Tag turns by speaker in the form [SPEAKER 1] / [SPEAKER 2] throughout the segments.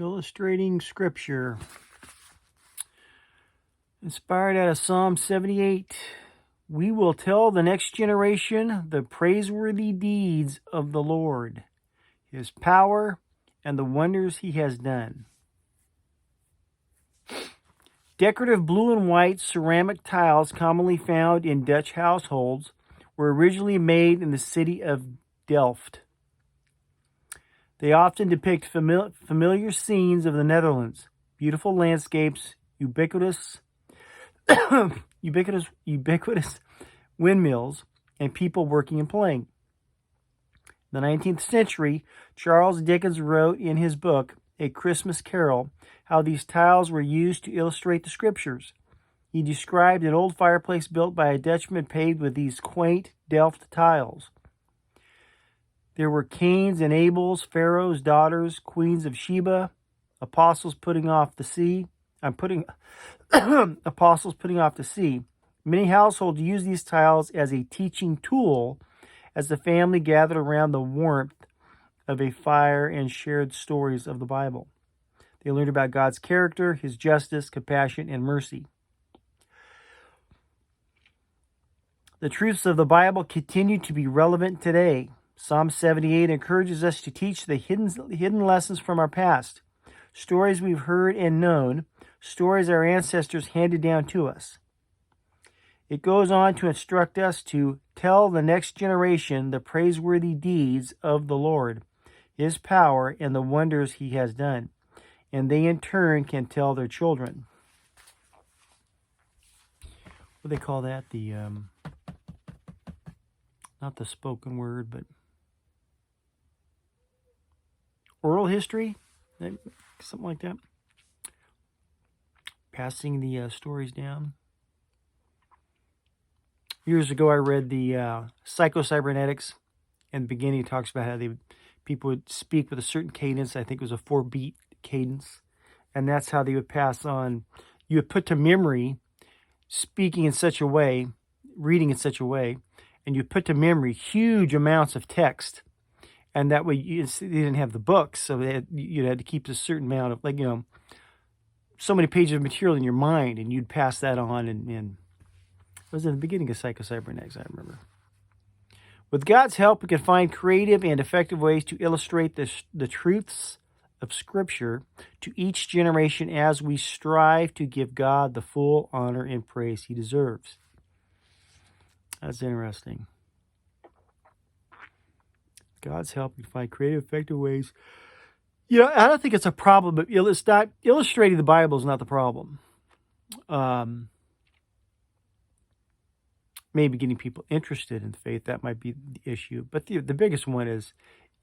[SPEAKER 1] Illustrating Scripture. Inspired out of Psalm 78. We will tell the next generation the praiseworthy deeds of the Lord, His power, and the wonders He has done. Decorative blue and white ceramic tiles commonly found in Dutch households were originally made in the city of Delft. They often depict familiar scenes of the Netherlands, beautiful landscapes, ubiquitous windmills, and people working and playing. In the 19th century, Charles Dickens wrote in his book, A Christmas Carol, how these tiles were used to illustrate the scriptures. He described an old fireplace built by a Dutchman paved with these quaint Delft tiles. There were Cains and Abels, Pharaoh's daughters, queens of Sheba, apostles putting off the sea. Apostles putting off the sea. Many households used these tiles as a teaching tool as the family gathered around the warmth of a fire and shared stories of the Bible. They learned about God's character, His justice, compassion, and mercy. The truths of the Bible continue to be relevant today. Psalm 78 encourages us to teach the hidden lessons from our past, stories we've heard and known, stories our ancestors handed down to us. It goes on to instruct us to tell the next generation the praiseworthy deeds of the Lord, His power, and the wonders He has done, and they in turn can tell their children. What do they call that? Not the spoken word, but oral history, something like that. Passing the stories down. Years ago, I read the Psycho-Cybernetics. In the beginning, it talks about how people would speak with a certain cadence. I think it was a 4-beat cadence. And that's how they would pass on. You would put to memory speaking in such a way, reading in such a way, and you put to memory huge amounts of text. And that way, they didn't have the books, so you had to keep a certain amount of, so many pages of material in your mind, and you'd pass that on. And it was in the beginning of Psycho-Cybernetics, I remember. With God's help, we can find creative and effective ways to illustrate the truths of Scripture to each generation as we strive to give God the full honor and praise He deserves. That's interesting. God's help, we can find creative, effective ways. I don't think it's a problem, but it's not illustrating the Bible is not the problem. Maybe getting people interested in faith, that might be the issue. But the biggest one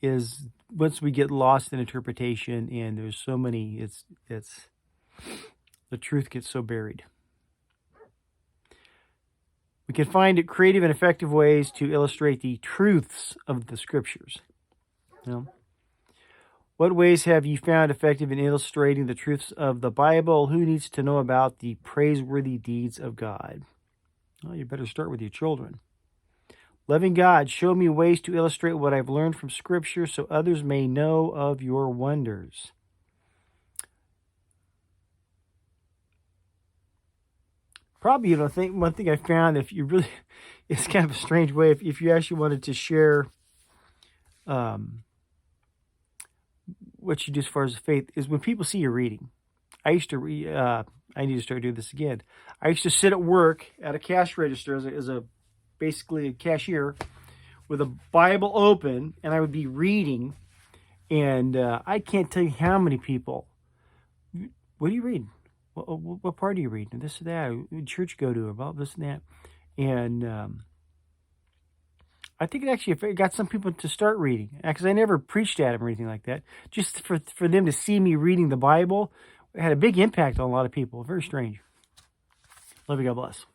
[SPEAKER 1] is once we get lost in interpretation and there's so many, it's the truth gets so buried. We can find creative and effective ways to illustrate the truths of the Scriptures. What ways have you found effective in illustrating the truths of the Bible? Who needs to know about the praiseworthy deeds of God? Well, you better start with your children. Loving God, show me ways to illustrate what I've learned from Scripture so others may know of your wonders. Probably, one thing I found, if you really, it's kind of a strange way, if you actually wanted to share what you do as far as faith, is when people see you reading. I used to read, I need to start doing this again. I used to sit at work at a cash register as basically a cashier with a Bible open, and I would be reading, and I can't tell you how many people, what do you read? What part do you read? And this or that. What church you go to about this and that. And I think it actually got some people to start reading. Because I never preached at them or anything like that. Just for them to see me reading the Bible, it had a big impact on a lot of people. Very strange. Love you. God bless.